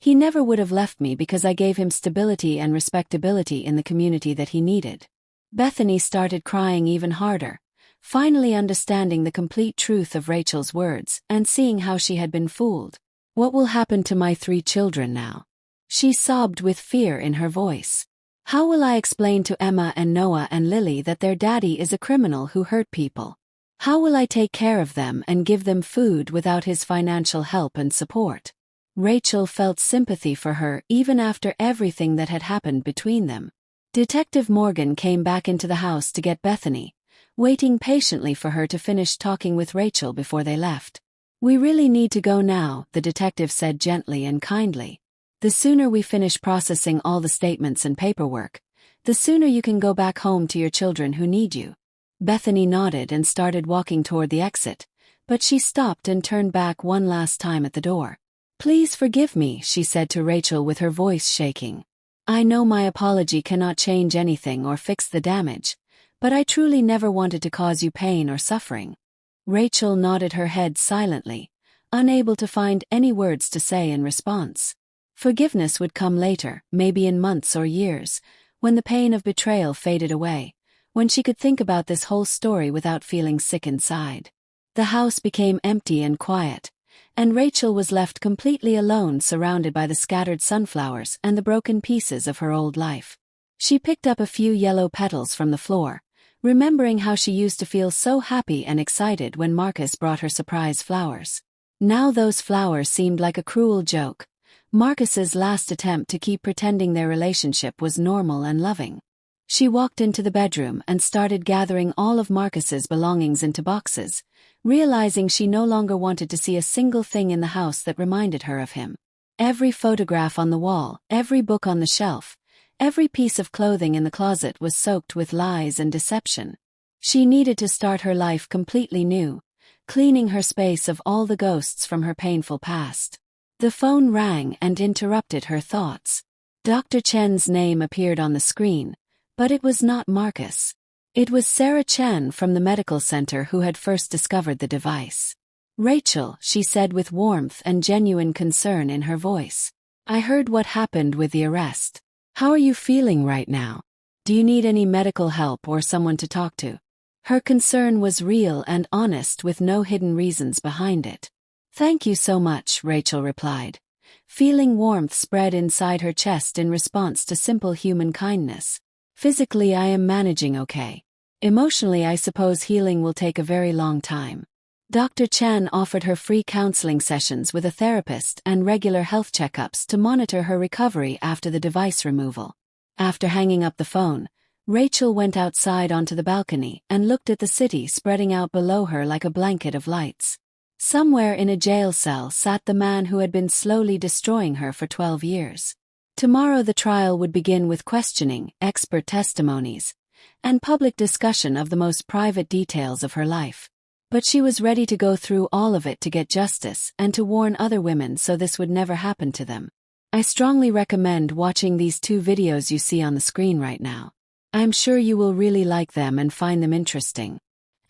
he never would have left me because I gave him stability and respectability in the community that he needed." Bethany started crying even harder, finally understanding the complete truth of Rachel's words and seeing how she had been fooled. "What will happen to my 3 children now?" She sobbed with fear in her voice. How will I explain to Emma and Noah and Lily that their daddy is a criminal who hurt people? How will I take care of them and give them food without his financial help and support? Rachel felt sympathy for her even after everything that had happened between them. Detective Morgan came back into the house to get Bethany, waiting patiently for her to finish talking with Rachel before they left. "We really need to go now," the detective said gently and kindly. "The sooner we finish processing all the statements and paperwork, the sooner you can go back home to your children who need you." Bethany nodded and started walking toward the exit, but she stopped and turned back one last time at the door. "Please forgive me," she said to Rachel with her voice shaking. "I know my apology cannot change anything or fix the damage, but I truly never wanted to cause you pain or suffering." Rachel nodded her head silently, unable to find any words to say in response. Forgiveness would come later, maybe in months or years, when the pain of betrayal faded away, when she could think about this whole story without feeling sick inside. The house became empty and quiet, and Rachel was left completely alone, surrounded by the scattered sunflowers and the broken pieces of her old life. She picked up a few yellow petals from the floor, remembering how she used to feel so happy and excited when Marcus brought her surprise flowers. Now those flowers seemed like a cruel joke, Marcus's last attempt to keep pretending their relationship was normal and loving. She walked into the bedroom and started gathering all of Marcus's belongings into boxes, realizing she no longer wanted to see a single thing in the house that reminded her of him. Every photograph on the wall, every book on the shelf, every piece of clothing in the closet was soaked with lies and deception. She needed to start her life completely new, cleaning her space of all the ghosts from her painful past. The phone rang and interrupted her thoughts. Dr. Chen's name appeared on the screen, but it was not Marcus. It was Sarah Chen from the medical center who had first discovered the device. "Rachel," she said with warmth and genuine concern in her voice. "I heard what happened with the arrest. How are you feeling right now? Do you need any medical help or someone to talk to?" Her concern was real and honest, with no hidden reasons behind it. "Thank you so much," Rachel replied, feeling warmth spread inside her chest in response to simple human kindness. "Physically, I am managing okay. Emotionally, I suppose healing will take a very long time." Dr. Chen offered her free counseling sessions with a therapist and regular health checkups to monitor her recovery after the device removal. After hanging up the phone, Rachel went outside onto the balcony and looked at the city spreading out below her like a blanket of lights. Somewhere in a jail cell sat the man who had been slowly destroying her for 12 years. Tomorrow the trial would begin with questioning, expert testimonies, and public discussion of the most private details of her life. But she was ready to go through all of it to get justice and to warn other women so this would never happen to them. I strongly recommend watching these 2 videos you see on the screen right now. I'm sure you will really like them and find them interesting.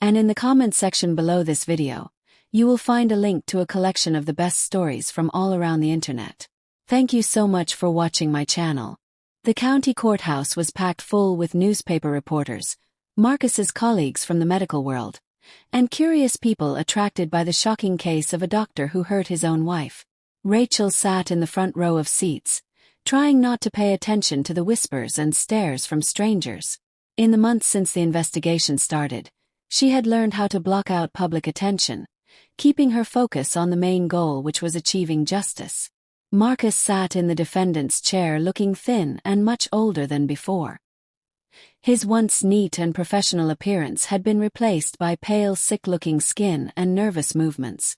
And in the comment section below this video, you will find a link to a collection of the best stories from all around the internet. Thank you so much for watching my channel. The county courthouse was packed full with newspaper reporters, Marcus's colleagues from the medical world, and curious people attracted by the shocking case of a doctor who hurt his own wife. Rachel sat in the front row of seats, trying not to pay attention to the whispers and stares from strangers. In the months since the investigation started, she had learned how to block out public attention, keeping her focus on the main goal, which was achieving justice. Marcus sat in the defendant's chair looking thin and much older than before. His once neat and professional appearance had been replaced by pale, sick-looking skin and nervous movements.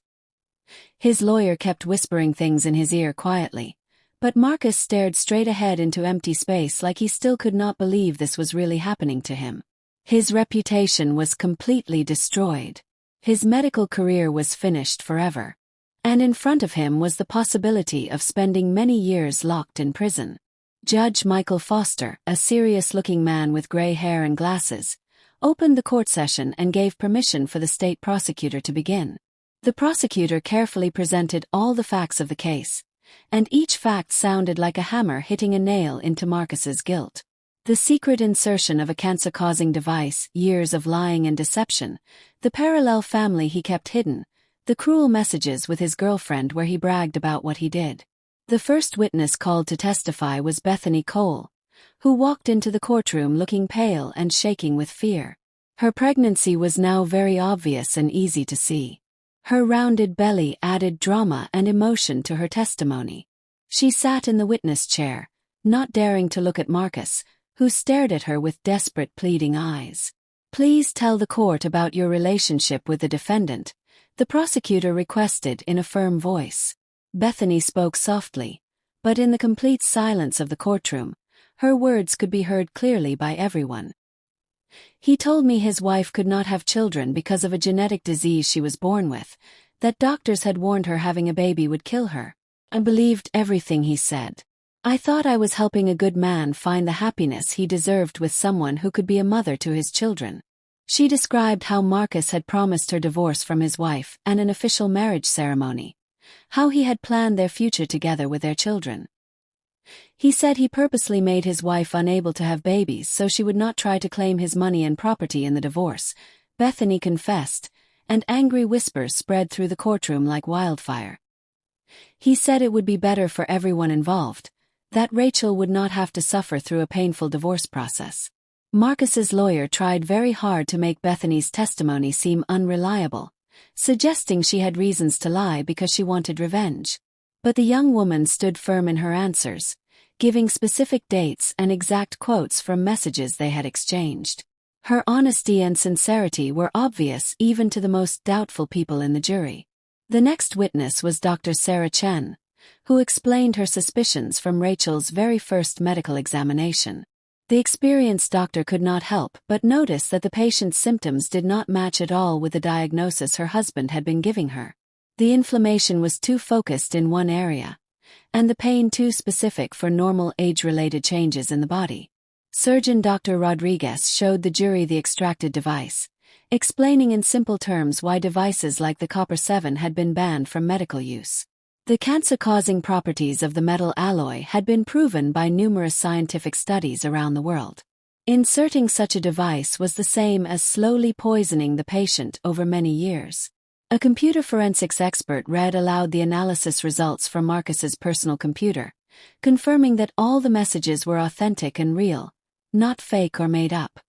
His lawyer kept whispering things in his ear quietly, but Marcus stared straight ahead into empty space like he still could not believe this was really happening to him. His reputation was completely destroyed. His medical career was finished forever. And in front of him was the possibility of spending many years locked in prison. Judge Michael Foster, a serious-looking man with gray hair and glasses, opened the court session and gave permission for the state prosecutor to begin. The prosecutor carefully presented all the facts of the case, and each fact sounded like a hammer hitting a nail into Marcus's guilt. The secret insertion of a cancer-causing device, years of lying and deception, the parallel family he kept hidden, the cruel messages with his girlfriend where he bragged about what he did. The first witness called to testify was Bethany Cole, who walked into the courtroom looking pale and shaking with fear. Her pregnancy was now very obvious and easy to see. Her rounded belly added drama and emotion to her testimony. She sat in the witness chair, not daring to look at Marcus, who stared at her with desperate pleading eyes. "Please tell the court about your relationship with the defendant," the prosecutor requested in a firm voice. Bethany spoke softly, but in the complete silence of the courtroom, her words could be heard clearly by everyone. "He told me his wife could not have children because of a genetic disease she was born with, that doctors had warned her having a baby would kill her. I believed everything he said. I thought I was helping a good man find the happiness he deserved with someone who could be a mother to his children." She described how Marcus had promised her divorce from his wife and an official marriage ceremony, how he had planned their future together with their children. He said he purposely made his wife unable to have babies so she would not try to claim his money and property in the divorce, Bethany confessed, and angry whispers spread through the courtroom like wildfire. He said it would be better for everyone involved, that Rachel would not have to suffer through a painful divorce process. Marcus's lawyer tried very hard to make Bethany's testimony seem unreliable, suggesting she had reasons to lie because she wanted revenge. But the young woman stood firm in her answers, giving specific dates and exact quotes from messages they had exchanged. Her honesty and sincerity were obvious even to the most doubtful people in the jury. The next witness was Dr. Sarah Chen, who explained her suspicions from Rachel's very first medical examination. The experienced doctor could not help but notice that the patient's symptoms did not match at all with the diagnosis her husband had been giving her. The inflammation was too focused in one area, and the pain too specific for normal age-related changes in the body. Surgeon Dr. Rodriguez showed the jury the extracted device, explaining in simple terms why devices like the copper-7 had been banned from medical use. The cancer-causing properties of the metal alloy had been proven by numerous scientific studies around the world. Inserting such a device was the same as slowly poisoning the patient over many years. A computer forensics expert read aloud the analysis results from Marcus's personal computer, confirming that all the messages were authentic and real, not fake or made up.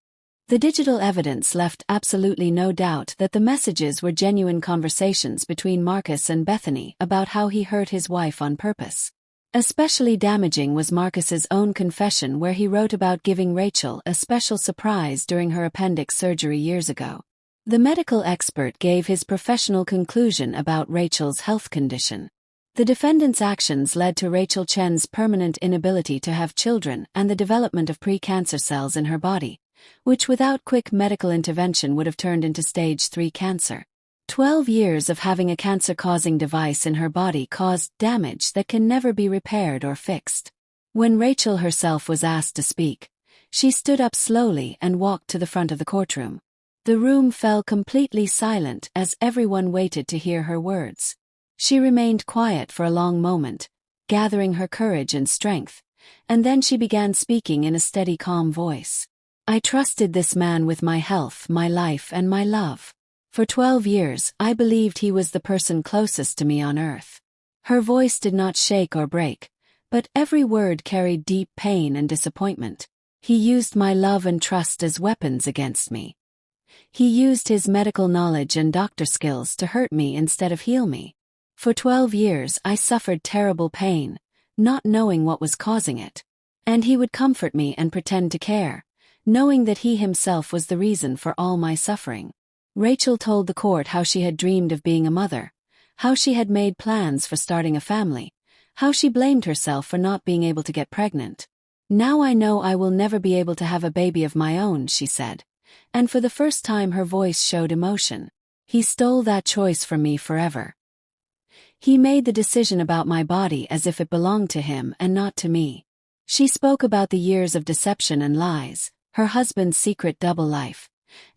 The digital evidence left absolutely no doubt that the messages were genuine conversations between Marcus and Bethany about how he hurt his wife on purpose. Especially damaging was Marcus's own confession where he wrote about giving Rachel a special surprise during her appendix surgery years ago. The medical expert gave his professional conclusion about Rachel's health condition. The defendant's actions led to Rachel Chen's permanent inability to have children and the development of pre-cancer cells in her body, which without quick medical intervention would have turned into stage 3 cancer. 12 years of having a cancer-causing device in her body caused damage that can never be repaired or fixed. When Rachel herself was asked to speak, she stood up slowly and walked to the front of the courtroom. The room fell completely silent as everyone waited to hear her words. She remained quiet for a long moment, gathering her courage and strength, and then she began speaking in a steady, calm voice. "I trusted this man with my health, my life, and my love. For 12 years, I believed he was the person closest to me on earth." Her voice did not shake or break, but every word carried deep pain and disappointment. "He used my love and trust as weapons against me. He used his medical knowledge and doctor skills to hurt me instead of heal me. For 12 years, I suffered terrible pain, not knowing what was causing it. And he would comfort me and pretend to care, knowing that he himself was the reason for all my suffering." Rachel told the court how she had dreamed of being a mother, how she had made plans for starting a family, how she blamed herself for not being able to get pregnant. "Now I know I will never be able to have a baby of my own," she said, and for the first time her voice showed emotion. "He stole that choice from me forever. He made the decision about my body as if it belonged to him and not to me." She spoke about the years of deception and lies, her husband's secret double life,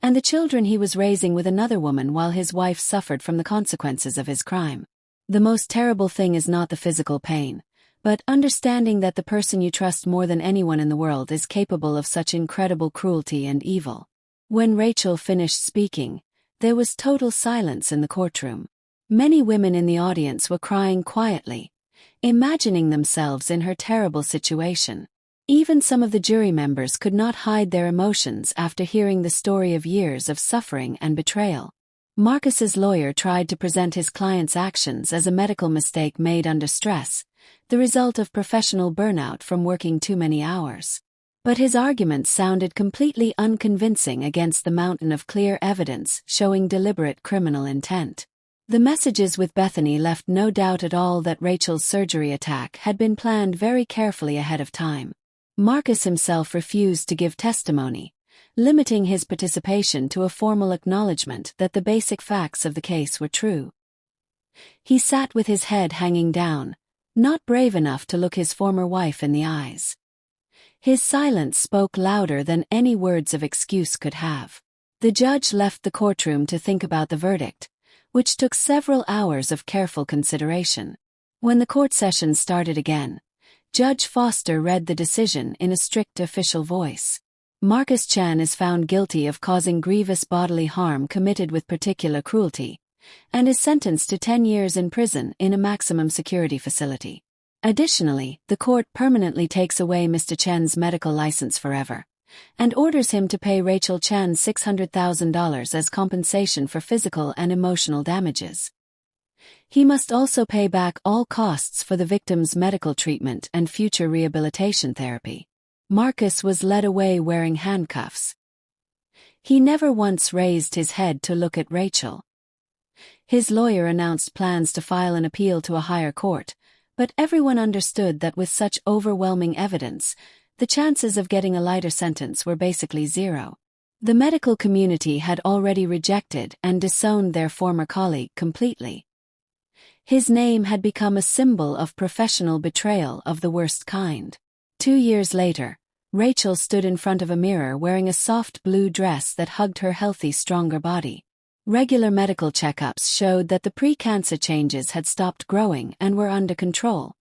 and the children he was raising with another woman while his wife suffered from the consequences of his crime. "The most terrible thing is not the physical pain, but understanding that the person you trust more than anyone in the world is capable of such incredible cruelty and evil." When Rachel finished speaking, there was total silence in the courtroom. Many women in the audience were crying quietly, imagining themselves in her terrible situation. Even some of the jury members could not hide their emotions after hearing the story of years of suffering and betrayal. Marcus's lawyer tried to present his client's actions as a medical mistake made under stress, the result of professional burnout from working too many hours. But his arguments sounded completely unconvincing against the mountain of clear evidence showing deliberate criminal intent. The messages with Bethany left no doubt at all that Rachel's surgery attack had been planned very carefully ahead of time. Marcus himself refused to give testimony, limiting his participation to a formal acknowledgement that the basic facts of the case were true. He sat with his head hanging down, not brave enough to look his former wife in the eyes. His silence spoke louder than any words of excuse could have. The judge left the courtroom to think about the verdict, which took several hours of careful consideration. When the court session started again, Judge Foster read the decision in a strict official voice. Marcus Chan is found guilty of causing grievous bodily harm committed with particular cruelty, and is sentenced to 10 years in prison in a maximum security facility. Additionally, the court permanently takes away Mr. Chen's medical license forever, and orders him to pay Rachel Chan $600,000 as compensation for physical and emotional damages. He must also pay back all costs for the victim's medical treatment and future rehabilitation therapy. Marcus was led away wearing handcuffs. He never once raised his head to look at Rachel. His lawyer announced plans to file an appeal to a higher court, but everyone understood that with such overwhelming evidence, the chances of getting a lighter sentence were basically zero. The medical community had already rejected and disowned their former colleague completely. His name had become a symbol of professional betrayal of the worst kind. 2 years later, Rachel stood in front of a mirror wearing a soft blue dress that hugged her healthy, stronger body. Regular medical checkups showed that the pre-cancer changes had stopped growing and were under control.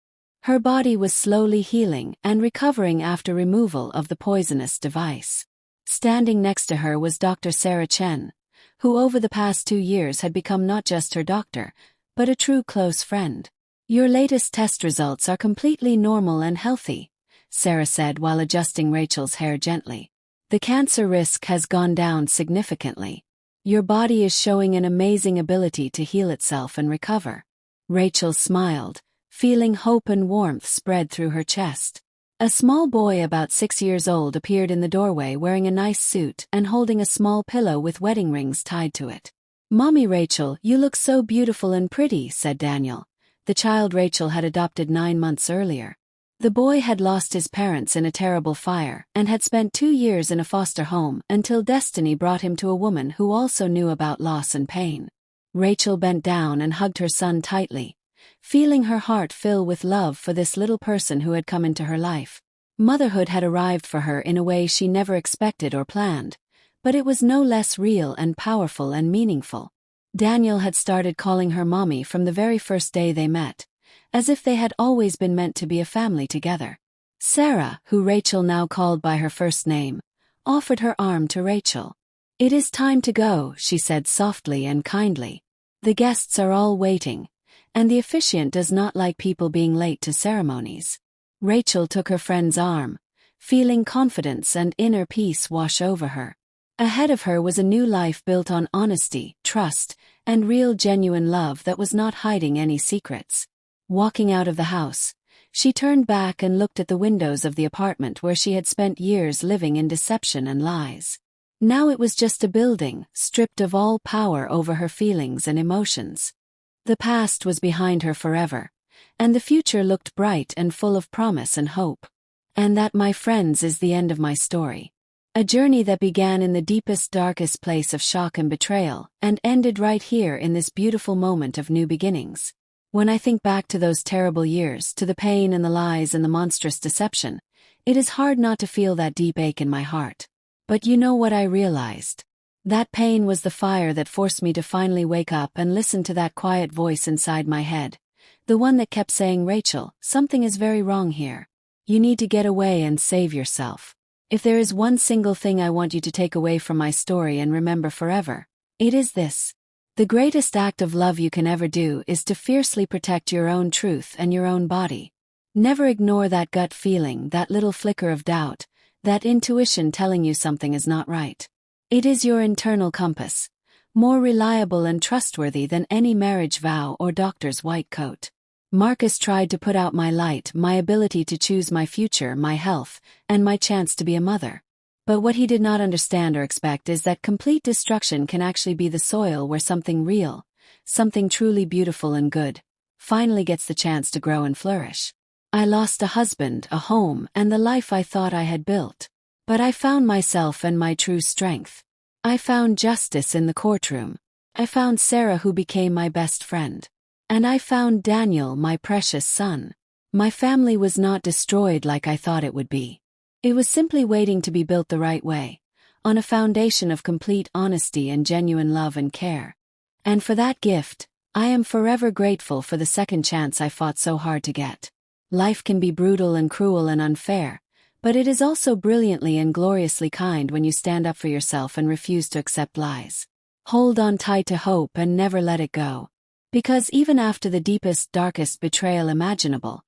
Her body was slowly healing and recovering after removal of the poisonous device. Standing next to her was Dr. Sarah Chen, who over the past 2 years had become not just her doctor, but a true close friend. "Your latest test results are completely normal and healthy," Sarah said while adjusting Rachel's hair gently. "The cancer risk has gone down significantly. Your body is showing an amazing ability to heal itself and recover." Rachel smiled, feeling hope and warmth spread through her chest. A small boy about 6 years old appeared in the doorway wearing a nice suit and holding a small pillow with wedding rings tied to it. "Mommy Rachel, you look so beautiful and pretty," said Daniel, the child Rachel had adopted 9 months earlier. The boy had lost his parents in a terrible fire and had spent 2 years in a foster home until destiny brought him to a woman who also knew about loss and pain. Rachel bent down and hugged her son tightly, feeling her heart fill with love for this little person who had come into her life. Motherhood had arrived for her in a way she never expected or planned, but it was no less real and powerful and meaningful. Daniel had started calling her mommy from the very first day they met, as if they had always been meant to be a family together. Sarah, who Rachel now called by her first name, offered her arm to Rachel. "It is time to go," she said softly and kindly. "The guests are all waiting, and the officiant does not like people being late to ceremonies." Rachel took her friend's arm, feeling confidence and inner peace wash over her. Ahead of her was a new life built on honesty, trust, and real genuine love that was not hiding any secrets. Walking out of the house, she turned back and looked at the windows of the apartment where she had spent years living in deception and lies. Now it was just a building, stripped of all power over her feelings and emotions. The past was behind her forever, and the future looked bright and full of promise and hope. And that, my friends, is the end of my story. A journey that began in the deepest, darkest place of shock and betrayal, and ended right here in this beautiful moment of new beginnings. When I think back to those terrible years, to the pain and the lies and the monstrous deception, it is hard not to feel that deep ache in my heart. But you know what I realized? That pain was the fire that forced me to finally wake up and listen to that quiet voice inside my head. The one that kept saying, "Rachel, something is very wrong here. You need to get away and save yourself." If there is one single thing I want you to take away from my story and remember forever, it is this. The greatest act of love you can ever do is to fiercely protect your own truth and your own body. Never ignore that gut feeling, that little flicker of doubt, that intuition telling you something is not right. It is your internal compass, more reliable and trustworthy than any marriage vow or doctor's white coat. Marcus tried to put out my light, my ability to choose my future, my health, and my chance to be a mother. But what he did not understand or expect is that complete destruction can actually be the soil where something real, something truly beautiful and good, finally gets the chance to grow and flourish. I lost a husband, a home, and the life I thought I had built. But I found myself and my true strength. I found justice in the courtroom. I found Sarah, who became my best friend. And I found Daniel, my precious son. My family was not destroyed like I thought it would be. It was simply waiting to be built the right way, on a foundation of complete honesty and genuine love and care. And for that gift, I am forever grateful for the second chance I fought so hard to get. Life can be brutal and cruel and unfair, but it is also brilliantly and gloriously kind when you stand up for yourself and refuse to accept lies. Hold on tight to hope and never let it go. Because even after the deepest, darkest betrayal imaginable,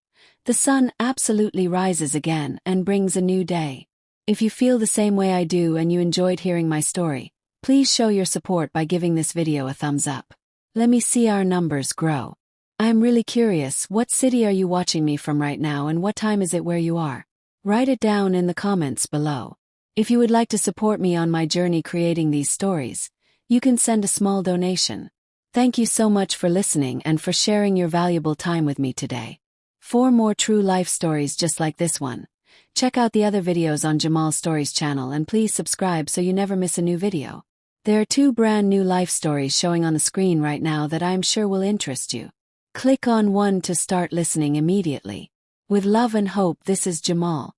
the sun absolutely rises again and brings a new day. If you feel the same way I do and you enjoyed hearing my story, please show your support by giving this video a thumbs up. Let me see our numbers grow. I'm really curious, what city are you watching me from right now, and what time is it where you are? Write it down in the comments below. If you would like to support me on my journey creating these stories, you can send a small donation. Thank you so much for listening and for sharing your valuable time with me today. For more true life stories just like this one, check out the other videos on Jamal's Stories channel, and please subscribe so you never miss a new video. There are 2 brand new life stories showing on the screen right now that I'm sure will interest you. Click on one to start listening immediately. With love and hope, this is Jamal.